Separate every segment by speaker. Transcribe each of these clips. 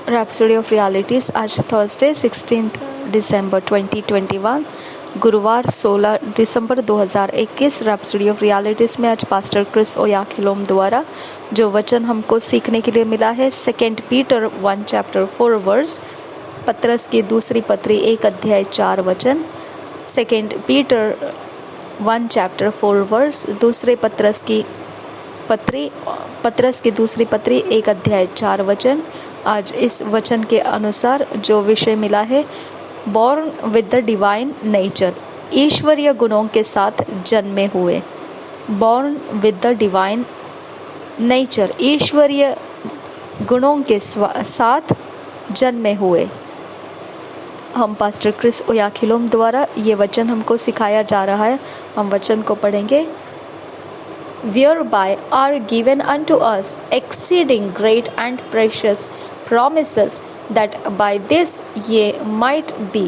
Speaker 1: Rhapsody of realities आज Thursday 16 दिसंबर 2021 गुरुवार 16 दिसंबर 2021 rhapsody of realities में आज पास्टर क्रिस ओयाखिलोम द्वारा जो वचन हमको सीखने के लिए मिला है 2 पीटर 1 चैप्टर 4 वर्स, पतरस की दूसरी पत्री 1 अध्याय 4 वचन। 2 पीटर 1 चैप्टर 4 वर्स, दूसरे पतरस की दूसरी पत्री 1 अध्याय 4 वचन। आज इस वचन के अनुसार जो विषय मिला है, born with the divine nature, ईश्वरीय गुणों के साथ जन्मे हुए। Born with the divine nature, ईश्वरीय गुणों के साथ जन्मे हुए। हम पास्टर क्रिस ओयाखिलोम द्वारा ये वचन हमको सिखाया जा रहा है। हम वचन को पढ़ेंगे। Whereby are given unto us exceeding great and precious promises, that by this ye might be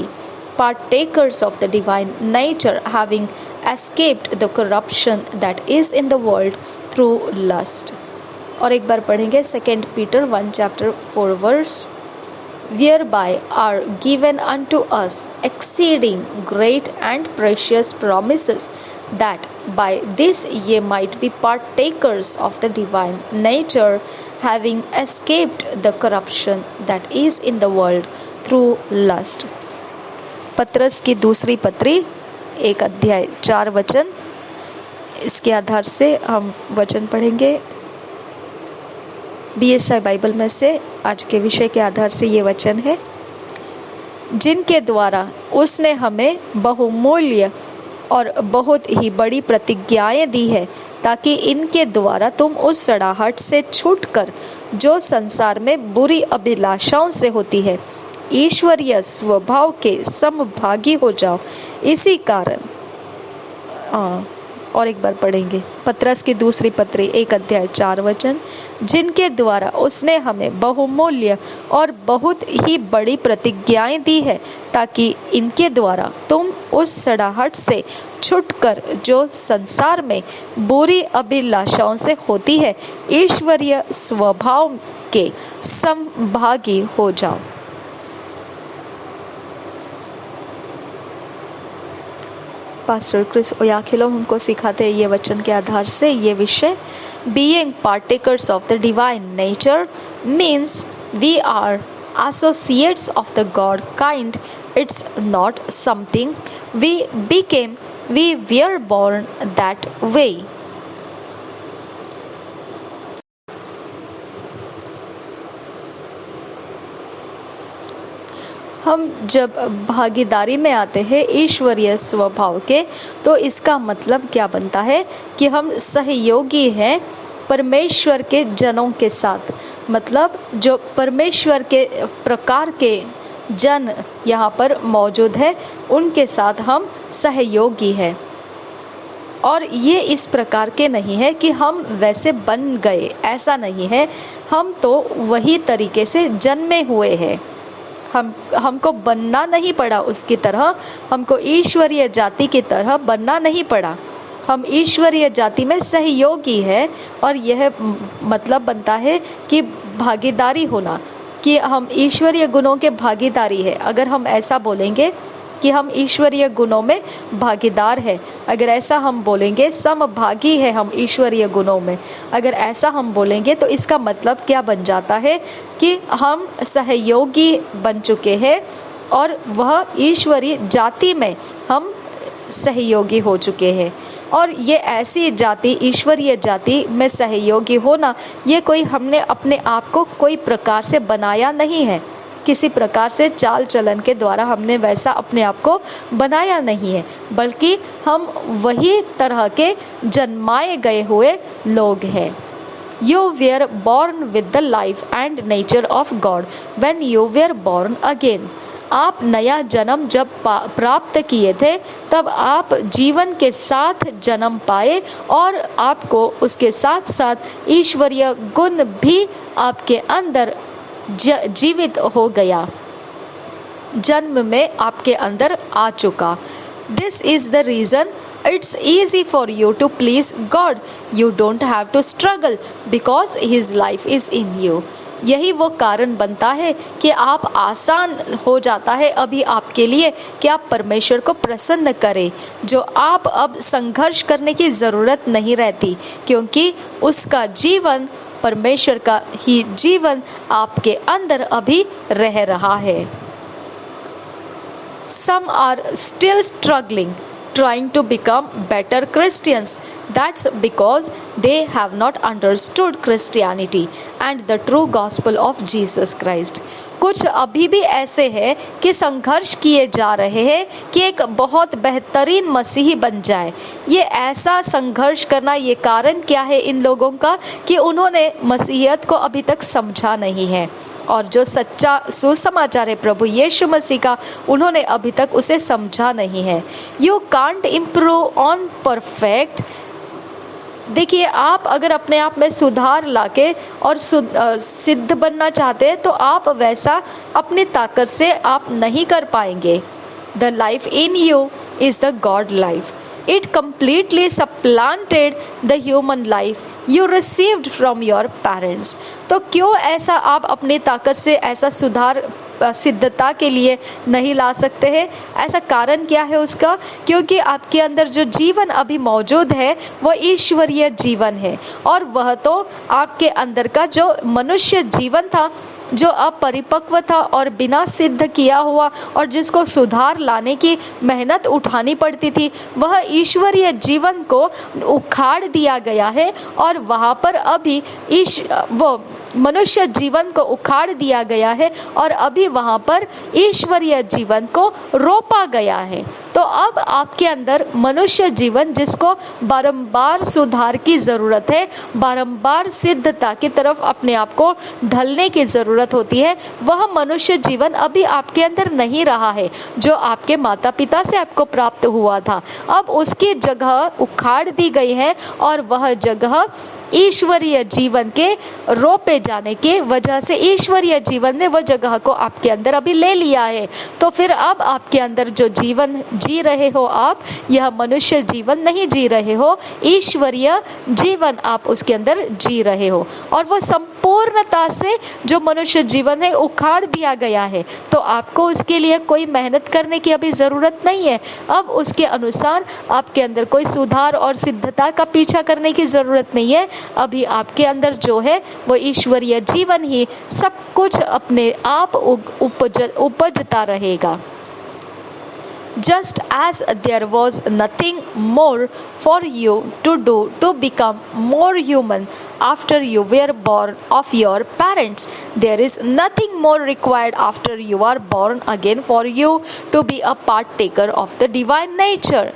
Speaker 1: partakers of the divine nature, having escaped the corruption that is in the world through lust. और एक बार पढ़ेंगे 2 Peter 1 chapter 4 verse. Whereby are given unto us exceeding great and precious promises, that by this ye might be partakers of the divine nature, having escaped the corruption that is in the world through lust. पतरस की दूसरी पत्री 1 अध्याय 4 वचन। इसके आधार से हम वचन पढ़ेंगे। BSI बाइबल में से आज के विषय के आधार से ये वचन है, जिनके द्वारा उसने हमें बहुमूल्य और बहुत ही बड़ी प्रतिज्ञाएं दी है, ताकि इनके द्वारा तुम उस सड़ाहट से छूटकर जो संसार में बुरी अभिलाषाओं से होती है, ईश्वरीय स्वभाव के समभागी हो जाओ। इसी कारण और एक बार पढ़ेंगे पतरस की दूसरी पत्री 1 अध्याय 4 वचन, जिनके द्वारा उसने हमें बहुमूल्य और बहुत ही बड़ी प्रतिज्ञाएं दी है, ताकि इनके द्वारा तुम उस सड़ाहट से छुटकर जो संसार में बुरी अभिलाषाओं से होती है, ईश्वरीय स्वभाव के समभागी हो जाओ। पास्टर क्रिस ओयाखिलोम हमको सिखाते हैं ये वचन के आधार से ये विषय, being partakers of the divine nature means we are associates of the god kind. It's not something we became, we were born that way. हम जब भागीदारी में आते हैं ईश्वरीय स्वभाव के, तो इसका मतलब क्या बनता है कि हम सहयोगी हैं परमेश्वर के जनों के साथ। मतलब जो परमेश्वर के प्रकार के जन यहाँ पर मौजूद है, उनके साथ हम सहयोगी हैं। और ये इस प्रकार के नहीं है कि हम वैसे बन गए, ऐसा नहीं है। हम तो वही तरीके से जन्मे हुए हैं। हमको बनना नहीं पड़ा उसकी तरह, हमको ईश्वरीय जाति की तरह बनना नहीं पड़ा। हम ईश्वरीय जाति में सहयोगी है, और यह मतलब बनता है कि भागीदारी होना, कि हम ईश्वरीय गुणों के भागीदारी है। अगर हम ऐसा बोलेंगे कि हम ईश्वरीय गुणों में भागीदार है, अगर ऐसा हम बोलेंगे समभागी है हम ईश्वरीय गुणों में, अगर ऐसा हम बोलेंगे तो इसका मतलब क्या बन जाता है कि हम सहयोगी बन चुके हैं, और वह ईश्वरीय जाति में हम सहयोगी हो चुके हैं। और ये ऐसी जाति, ईश्वरीय जाति में सहयोगी होना, ये कोई हमने अपने आप को कोई प्रकार से बनाया नहीं है, किसी प्रकार से चाल चलन के द्वारा हमने वैसा अपने आप को बनाया नहीं है, बल्कि हम वही तरह के जन्माए गए हुए लोग हैं। You were born with the life and nature of God when you were born again. आप नया जन्म जब प्राप्त किए थे, तब आप जीवन के साथ जन्म पाए, और आपको उसके साथ साथ ईश्वरीय गुण भी आपके अंदर जीवित हो गया, जन्म में आपके अंदर आ चुका। This is the reason it's easy for you to please God. You don't have to struggle because His life is in you. यही वो कारण बनता है कि आप आसान हो जाता है अभी आपके लिए कि आप परमेश्वर को प्रसन्न करें, जो आप अब संघर्ष करने की ज़रूरत नहीं रहती, क्योंकि उसका जीवन, परमेश्वर का ही जीवन आपके अंदर अभी रह रहा है। Some are still struggling, trying to become better Christians. That's because they have not understood Christianity and the true gospel of Jesus Christ. कुछ अभी भी ऐसे हैं कि संघर्ष किए जा रहे हैं कि एक बहुत बेहतरीन मसीही बन जाए। ये ऐसा संघर्ष करना, ये कारण क्या है इन लोगों का कि उन्होंने मसीहियत को अभी तक समझा नहीं है, और जो सच्चा सुसमाचार है प्रभु यीशु मसीह का, उन्होंने अभी तक उसे समझा नहीं है। You can't improve on perfect. देखिए, आप अगर अपने आप में सुधार लाके और सिद्ध बनना चाहते हैं तो आप वैसा अपनी ताकत से आप नहीं कर पाएंगे। The life in you is the God life. It completely supplanted the human life you received from your parents. तो क्यों ऐसा आप अपनी ताकत से ऐसा सुधार सिद्धता के लिए नहीं ला सकते हैं? ऐसा कारण क्या है उसका? क्योंकि आपके अंदर जो जीवन अभी मौजूद है वो ईश्वरीय जीवन है, और वह तो आपके अंदर का जो मनुष्य जीवन था, जो अपरिपक्व था और बिना सिद्ध किया हुआ और जिसको सुधार लाने की मेहनत उठानी पड़ती थी, वह ईश्वरीय जीवन को उखाड़ दिया गया है, और वहाँ पर अभी वो मनुष्य जीवन को उखाड़ दिया गया है और अभी वहाँ पर ईश्वरीय जीवन को रोपा गया है। तो अब आपके अंदर मनुष्य जीवन, जिसको बारंबार सुधार की ज़रूरत है, बारंबार सिद्धता की तरफ अपने आप को ढलने की ज़रूरत होती है, वह मनुष्य जीवन अभी आपके अंदर नहीं रहा है जो आपके माता पिता से आपको प्राप्त हुआ था। अब उसकी जगह उखाड़ दी गई है और वह जगह ईश्वरीय जीवन के रोपे जाने के वजह से ईश्वरीय जीवन ने वह जगह को आपके अंदर अभी ले लिया है। तो फिर अब आपके अंदर जो जीवन जी रहे हो आप, यह मनुष्य जीवन नहीं जी रहे हो, ईश्वरीय जीवन आप उसके अंदर जी रहे हो, और वह संपूर्णता से जो मनुष्य जीवन है उखाड़ दिया गया है। तो आपको उसके लिए कोई मेहनत करने की अभी ज़रूरत नहीं है। अब उसके अनुसार आपके अंदर कोई सुधार और सिद्धता का पीछा करने की ज़रूरत नहीं है। अभी आपके अंदर जो है वो ईश्वरीय जीवन ही सब कुछ अपने आप उपजता रहेगा। Just as there was nothing more for you to do to become more human after you were born of your parents, there is nothing more required after you are born again for you to be a partaker of the divine nature.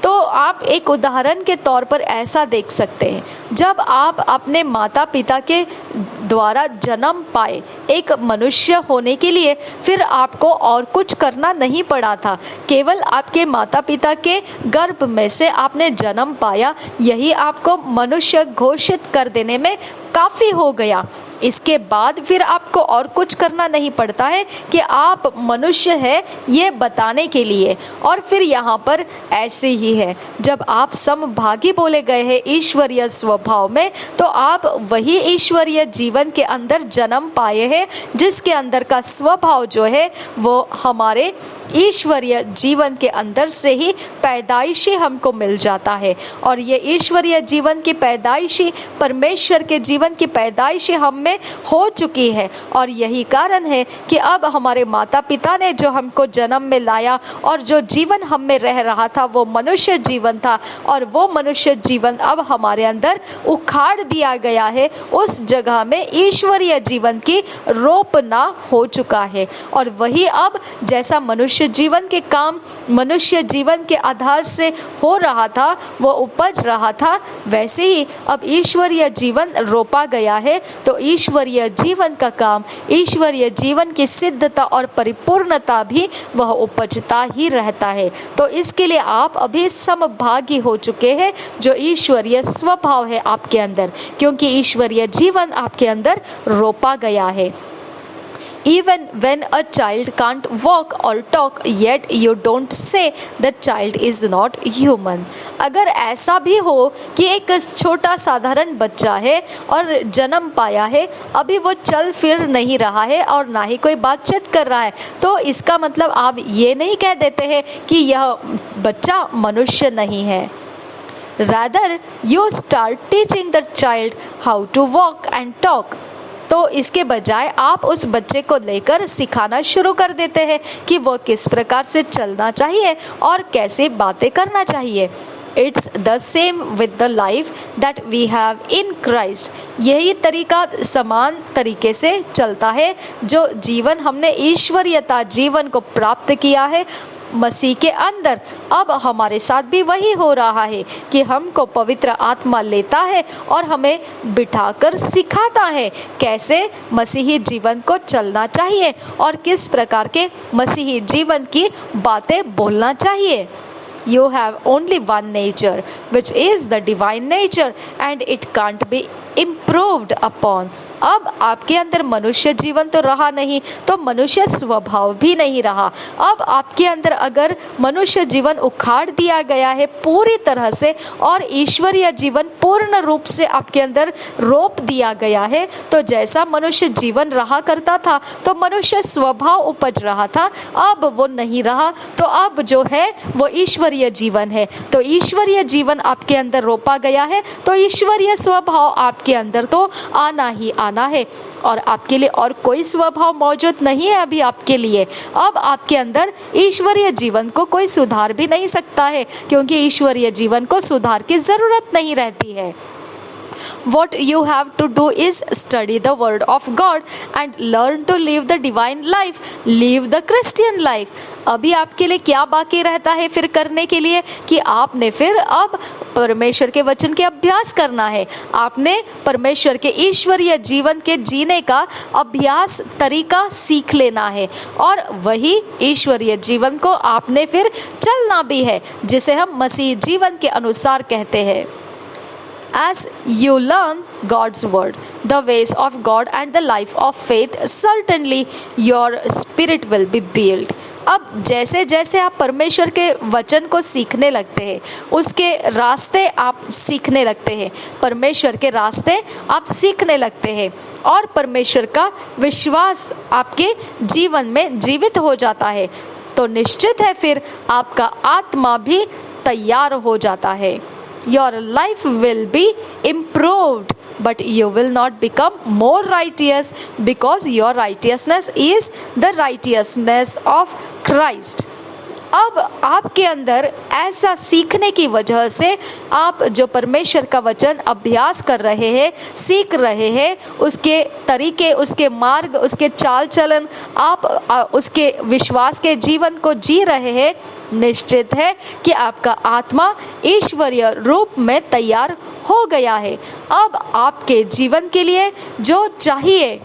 Speaker 1: तो आप एक उदाहरण के तौर पर ऐसा देख सकते हैं, जब आप अपने माता पिता के द्वारा जन्म पाए एक मनुष्य होने के लिए, फिर आपको और कुछ करना नहीं पड़ा था। केवल आपके माता पिता के गर्भ में से आपने जन्म पाया, यही आपको मनुष्य घोषित कर देने में काफ़ी हो गया। इसके बाद फिर आपको और कुछ करना नहीं पड़ता है कि आप मनुष्य है ये बताने के लिए। और फिर यहाँ पर ऐसे ही है, जब आप समभागी बोले गए हैं ईश्वरीय स्वभाव में, तो आप वही ईश्वरीय जीवन के अंदर जन्म पाए हैं, जिसके अंदर का स्वभाव जो है वो हमारे ईश्वरीय जीवन के अंदर से ही पैदाइशी हमको मिल जाता है। और ये ईश्वरीय जीवन की पैदाइशी, परमेश्वर के जीवन की पैदाइशी हम में हो चुकी है। और यही कारण है कि अब हमारे माता पिता ने जो हमको जन्म में लाया और जो जीवन हम में रह रहा था वो मनुष्य जीवन था, और वो मनुष्य जीवन अब हमारे अंदर उखाड़ दिया गया है। उस जगह में ईश्वरीय जीवन की रोपना हो चुका है, और वही अब जैसा मनुष्य जीवन के काम मनुष्य जीवन के आधार से हो रहा था, वो उपज रहा था, वैसे ही अब ईश्वरीय जीवन रोपा गया है। तो ईश्वरीय जीवन का काम, ईश्वरीय जीवन की सिद्धता और परिपूर्णता भी वह उपजता ही रहता है। तो इसके लिए आप अभी समभागी हो चुके हैं जो ईश्वरीय स्वभाव है आपके अंदर, क्योंकि ईश्वरीय जीवन आपके अंदर रोपा गया है। Even when a child can't walk or talk, yet you don't say the child is not human. अगर ऐसा भी हो कि एक छोटा साधारण बच्चा है और जन्म पाया है, अभी वो चल फिर नहीं रहा है और ना ही कोई बातचीत कर रहा है, तो इसका मतलब आप ये नहीं कह देते हैं कि यह बच्चा मनुष्य नहीं है. Rather, you start teaching the child how to walk and talk. तो इसके बजाय आप उस बच्चे को लेकर सिखाना शुरू कर देते हैं कि वह किस प्रकार से चलना चाहिए और कैसे बातें करना चाहिए. It's the same with the life that we have in Christ. यही तरीका समान तरीके से चलता है जो जीवन हमने ईश्वरीयता जीवन को प्राप्त किया है मसीह के अंदर. अब हमारे साथ भी वही हो रहा है कि हमको पवित्र आत्मा लेता है और हमें बिठाकर सिखाता है कैसे मसीही जीवन को चलना चाहिए और किस प्रकार के मसीही जीवन की बातें बोलना चाहिए. You have only one nature, which is the divine nature, and it can't be improved upon. अब आपके अंदर मनुष्य जीवन तो रहा नहीं, तो मनुष्य स्वभाव भी नहीं रहा. अब आपके अंदर अगर मनुष्य जीवन उखाड़ दिया गया है पूरी तरह से और ईश्वरीय जीवन पूर्ण रूप से आपके अंदर रोप दिया गया है, तो जैसा मनुष्य जीवन रहा करता था तो मनुष्य स्वभाव उपज रहा था, अब वो नहीं रहा. तो अब जो है वो ईश्वरीय जीवन है. तो ईश्वरीय जीवन आपके अंदर रोपा गया है, तो ईश्वरीय स्वभाव आपके अंदर तो आना ही आना है और आपके लिए और कोई स्वभाव मौजूद नहीं है अभी आपके लिए. अब आपके अंदर ईश्वरीय जीवन को कोई सुधार भी नहीं सकता है, क्योंकि ईश्वरीय जीवन को सुधार की जरूरत नहीं रहती है. What you have to do is study the word of God and learn to live the divine life, live the Christian life. अभी आपके लिए क्या बाकी रहता है फिर करने के लिए कि आपने फिर अब परमेश्वर के वचन के अभ्यास करना है. आपने परमेश्वर के ईश्वरीय जीवन के जीने का अभ्यास तरीका सीख लेना है और वही ईश्वरीय जीवन को आपने फिर चलना भी है, जिसे हम मसीह जीवन के अनुसार कहते हैं. As you learn God's word, the ways of God and the life of faith, certainly your spirit will be built. अब जैसे जैसे आप परमेश्वर के वचन को सीखने लगते हैं, उसके रास्ते आप सीखने लगते हैं, परमेश्वर के रास्ते आप सीखने लगते हैं और परमेश्वर का विश्वास आपके जीवन में जीवित हो जाता है, तो निश्चित है फिर आपका आत्मा भी तैयार हो जाता है. Your life will be improved, but you will not become more righteous, because your righteousness is the righteousness of Christ. अब आपके अंदर ऐसा सीखने की वजह से आप जो परमेश्वर का वचन अभ्यास कर रहे हैं, सीख रहे हैं, उसके तरीके, उसके मार्ग, उसके चाल चलन, आप उसके विश्वास के जीवन को जी रहे हैं, निश्चित है कि आपका आत्मा ईश्वरीय रूप में तैयार हो गया है. अब आपके जीवन के लिए जो चाहिए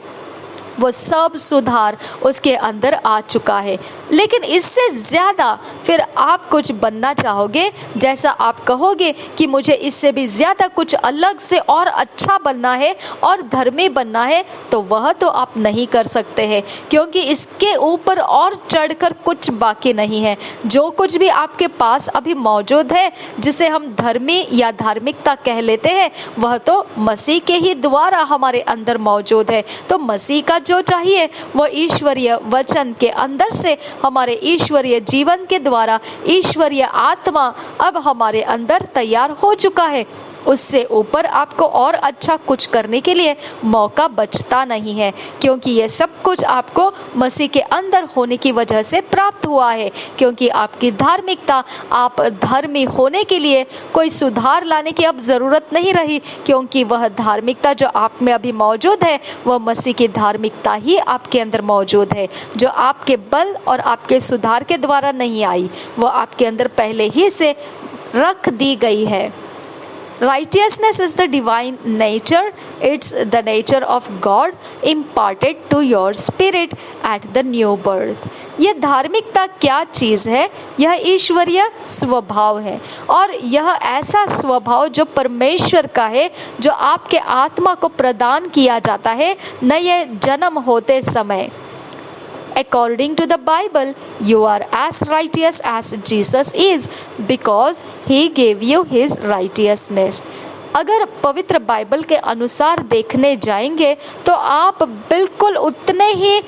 Speaker 1: वो सब सुधार उसके अंदर आ चुका है. लेकिन इससे ज़्यादा फिर आप कुछ बनना चाहोगे, जैसा आप कहोगे कि मुझे इससे भी ज़्यादा कुछ अलग से और अच्छा बनना है और धर्मी बनना है, तो वह तो आप नहीं कर सकते हैं, क्योंकि इसके ऊपर और चढ़कर कुछ बाकी नहीं है. जो कुछ भी आपके पास अभी मौजूद है, जिसे हम धर्मी या धार्मिकता कह लेते हैं, वह तो मसीह के ही द्वारा हमारे अंदर मौजूद है. तो मसीह का जो चाहिए वो ईश्वरीय वचन के अंदर से हमारे ईश्वरीय जीवन के द्वारा ईश्वरीय आत्मा अब हमारे अंदर तैयार हो चुका है. उससे ऊपर आपको और अच्छा कुछ करने के लिए मौका बचता नहीं है, क्योंकि ये सब कुछ आपको मसीह के अंदर होने की वजह से प्राप्त हुआ है. क्योंकि आपकी धार्मिकता, आप धर्मी होने के लिए कोई सुधार लाने की अब ज़रूरत नहीं रही, क्योंकि वह धार्मिकता जो आप में अभी मौजूद है वह मसीह की धार्मिकता ही आपके अंदर मौजूद है, जो आपके बल और आपके सुधार के द्वारा नहीं आई, वह आपके अंदर पहले ही से रख दी गई है. Righteousness is the divine nature. It's the nature of God imparted to your spirit at the new birth. यह धार्मिकता क्या चीज़ है? यह ईश्वरीय स्वभाव है, और यह ऐसा स्वभाव जो परमेश्वर का है, जो आपके आत्मा को प्रदान किया जाता है नए जन्म होते समय. According to the Bible, you are as righteous as Jesus is because he gave you his righteousness. अगर पवित्र बाइबल के अनुसार देखने जाएंगे तो आप बिल्कुल उतने ही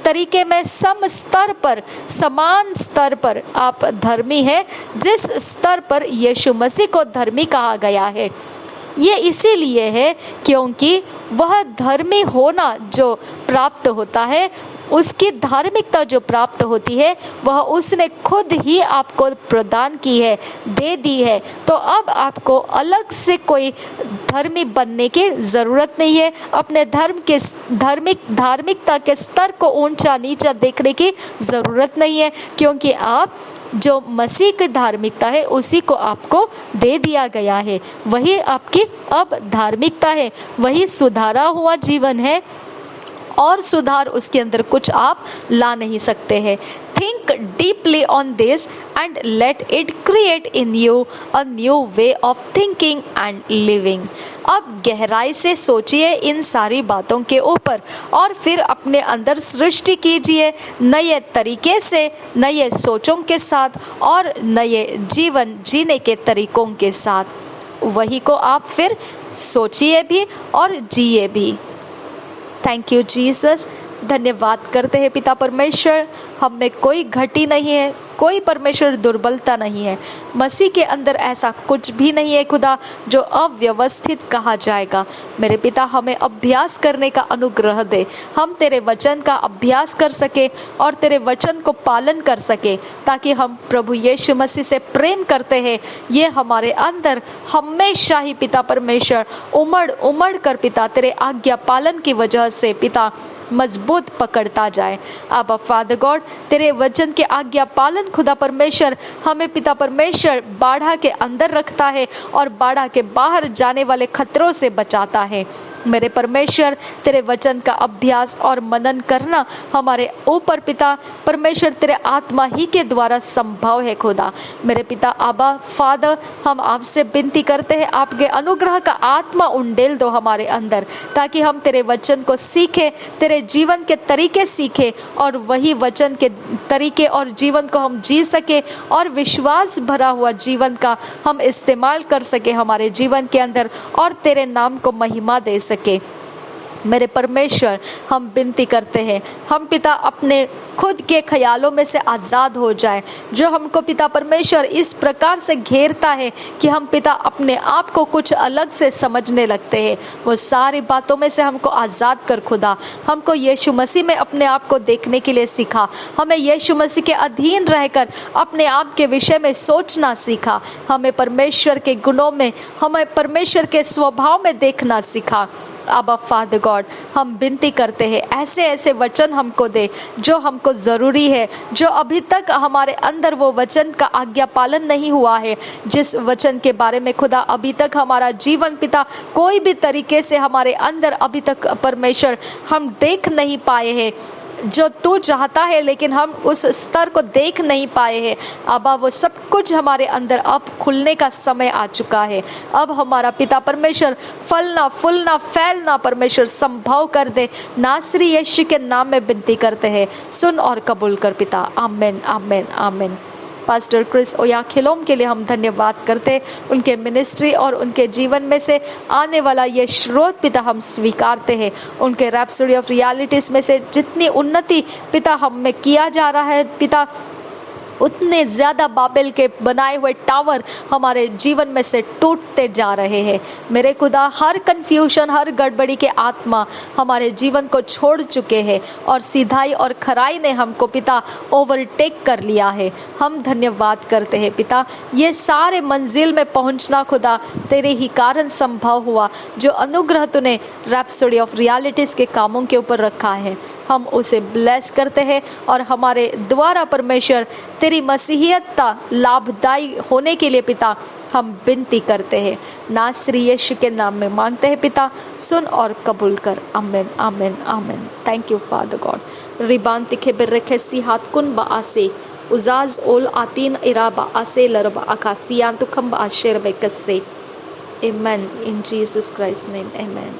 Speaker 1: तरीके में स्तर पर, समान स्तर पर आप धर्मी हैं जिस स्तर पर यीशु मसीह को धर्मी कहा गया है। ये इसीलिए है क्योंकि वह धर्मी होना जो प्राप्त होता है, उसकी धार्मिकता जो प्राप्त होती है, वह उसने खुद ही आपको प्रदान की है, दे दी है। तो अब आपको अलग से कोई धर्मी बनने की ज़रूरत नहीं है। अपने धार्मिकता के स्तर को ऊंचा नीचा देखने की ज़रूरत नहीं है, क्योंकि आप जो मसीह की धार्मिकता है उसी को आपको दे दिया गया है। वही आपकी अब धार्मिकता है, वही सुधारा हुआ जीवन है और सुधार उसके अंदर कुछ आप ला नहीं सकते हैं। Think deeply on this and let it create in you a new way of thinking and living. अब गहराई से सोचिए इन सारी बातों के ऊपर और फिर अपने अंदर सृष्टि कीजिए नए तरीके से, नए सोचों के साथ और नए जीवन जीने के तरीकों के साथ। वही को आप फिर सोचिए भी और जिए भी। Thank you Jesus. धन्यवाद करते हैं पिता परमेश्वर, हम में कोई घटी नहीं है, कोई परमेश्वर दुर्बलता नहीं है। मसीह के अंदर ऐसा कुछ भी नहीं है खुदा जो अव्यवस्थित कहा जाएगा। मेरे पिता, हमें अभ्यास करने का अनुग्रह दे, हम तेरे वचन का अभ्यास कर सके और तेरे वचन को पालन कर सके, ताकि हम प्रभु यीशु मसीह से प्रेम करते हैं ये हमारे अंदर हमेशा ही पिता परमेश्वर उमड़ उमड़ कर पिता तेरे आज्ञा पालन की वजह से पिता मजबूत पकड़ता जाए। अब फादर गॉड, तेरे वचन के आज्ञा पालन खुदा परमेश्वर हमें पिता परमेश्वर बाड़ा के अंदर रखता है और बाड़ा के बाहर जाने वाले खतरों से बचाता है। मेरे परमेश्वर, तेरे वचन का अभ्यास और मनन करना हमारे ऊपर पिता परमेश्वर तेरे आत्मा ही के द्वारा संभव है खुदा। मेरे पिता आबा फादर, हम आपसे विनती करते हैं, आपके अनुग्रह का आत्मा उंडेल दो हमारे अंदर, ताकि हम तेरे वचन को सीखे, तेरे जीवन के तरीके सीखे और वही वचन के तरीके और जीवन को हम जी सके और विश्वास भरा हुआ जीवन का हम इस्तेमाल कर सके हमारे जीवन के अंदर और तेरे नाम को महिमा दे सके। मेरे परमेश्वर, हम विनती करते हैं, हम पिता अपने खुद के ख्यालों में से आज़ाद हो जाए जो हमको पिता परमेश्वर इस प्रकार से घेरता है कि हम पिता अपने आप को कुछ अलग से समझने लगते हैं। वो सारी बातों में से हमको आज़ाद कर खुदा, हमको यीशु मसीह में अपने आप को देखने के लिए सिखा, हमें यीशु मसीह के अधीन रहकर अपने आप के विषय में सोचना सीखा, हमें परमेश्वर के गुणों में, हमें परमेश्वर के स्वभाव में देखना सिखा। अब फादर गॉड, हम विनती करते हैं ऐसे ऐसे वचन हमको दे जो हमको ज़रूरी है, जो अभी तक हमारे अंदर वो वचन का आज्ञा पालन नहीं हुआ है, जिस वचन के बारे में खुदा अभी तक हमारा जीवन पिता कोई भी तरीके से हमारे अंदर अभी तक परमेश्वर हम देख नहीं पाए हैं, जो तू चाहता है लेकिन हम उस स्तर को देख नहीं पाए हैं। अबा वो सब कुछ हमारे अंदर अब खुलने का समय आ चुका है। अब हमारा पिता परमेश्वर फलना फूलना फैलना परमेश्वर संभव कर दे। नासरी यीशु के नाम में विनती करते हैं, सुन और कबूल कर पिता। आमीन आमीन आमीन। पास्टर क्रिस ओयाखिलोम के लिए हम धन्यवाद करते, उनके मिनिस्ट्री और उनके जीवन में से आने वाला ये स्रोत पिता हम स्वीकारते हैं। उनके रैप्सोडी ऑफ रियलिटीज़ में से जितनी उन्नति पिता हम में किया जा रहा है पिता, उतने ज़्यादा बाबेल के बनाए हुए टावर हमारे जीवन में से टूटते जा रहे हैं। मेरे खुदा, हर कन्फ्यूजन, हर गड़बड़ी के आत्मा हमारे जीवन को छोड़ चुके हैं और सीधाई और खराई ने हमको पिता ओवरटेक कर लिया है। हम धन्यवाद करते हैं पिता, ये सारे मंजिल में पहुंचना खुदा तेरे ही कारण संभव हुआ। जो अनुग्रह तूने रैप्सोडी ऑफ रियलिटीज़ के कामों के ऊपर रखा है, हम उसे ब्लेस करते हैं और हमारे द्वारा परमेश्वर तेरी मसीहियतता लाभदायी होने के लिए पिता हम विनती करते हैं। नासरी यीशु के नाम में मांगते हैं पिता, सुन और कबूल कर। आमीन आमीन आमीन। Thank you father God. रिबान तिखे बिर्रखे सिहात कुन बासे उजाज ओल आतीन इरा बासे लरबा आकासियान तुखम बाशेर बेकसे। Amen. In Jesus Christ name, amen.